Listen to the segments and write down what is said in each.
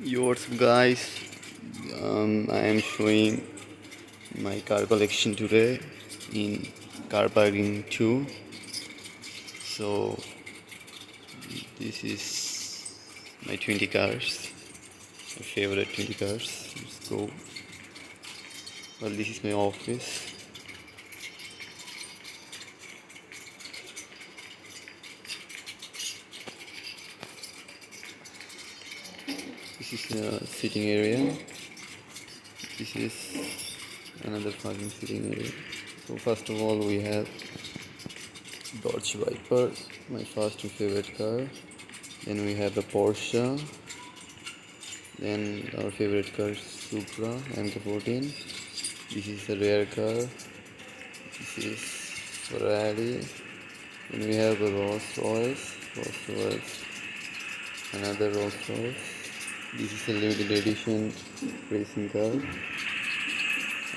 Yo, what's up, guys? I am showing my car collection today in car parking 2. So, this is my 20 cars, my favorite 20 cars. Let's go. Well, this is my office. This is the sitting area. This is another parking sitting area. So, first of all, we have Dodge Viper, my first and favorite car. Then we have the Porsche. Then our favorite car Supra MK14. This is a rare car. This is Ferrari. Then we have a Rolls Royce, another Rolls Royce. This is a limited edition racing car.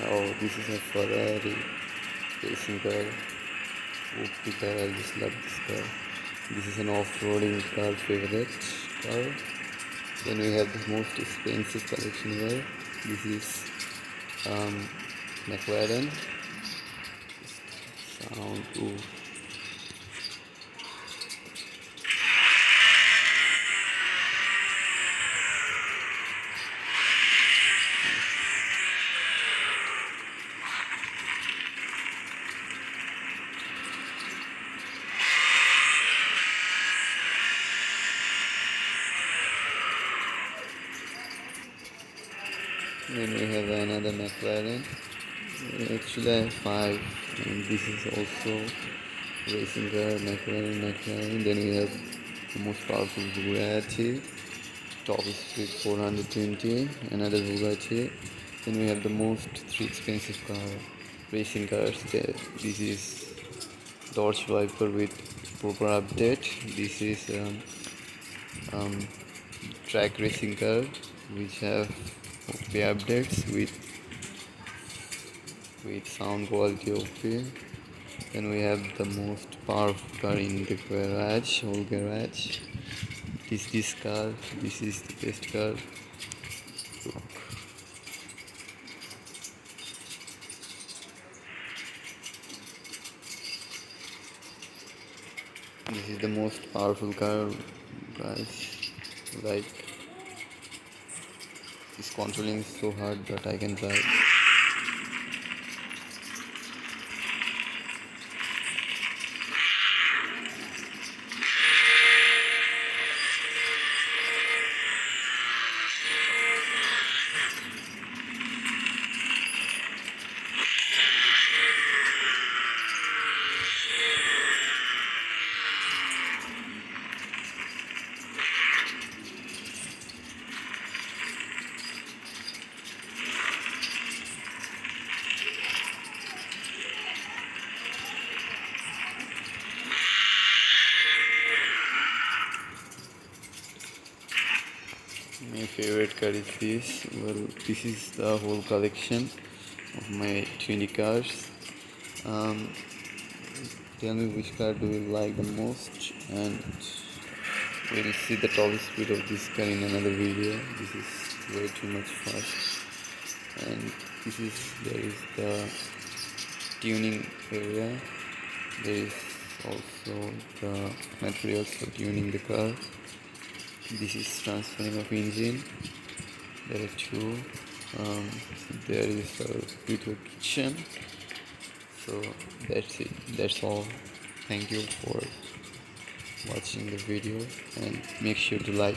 Oh, this is a Ferrari racing car. OP car, I just love this car. This is an off-roading car favorite car. Then we have the most expensive collection here. This is McLaren. Sound. Ooh. Then we have another McLaren. Actually, I have 5, and this is also racing car McLaren. Then we have the most powerful Bugatti, top speed 420, another Bugatti. Then we have the most 3 expensive racing cars. This is Dodge Viper with proper update. This is track racing car which have OP updates with sound quality OP. Then we have the most powerful car in the whole garage. This car. This is the best car. Look. This is the most powerful car, guys. Like, this controlling is so hard, but I can drive. My favorite car is this. Well, this is the whole collection of my 20 cars. Um, Tell me which car do you like the most, and we'll see the top speed of this car in another video. This is way too much fast. And there is the tuning area. There is also the materials for tuning the car. This is transferring of engine. There are 2. There is a video kitchen. So that's it. That's all. Thank you for watching the video, and make sure to like.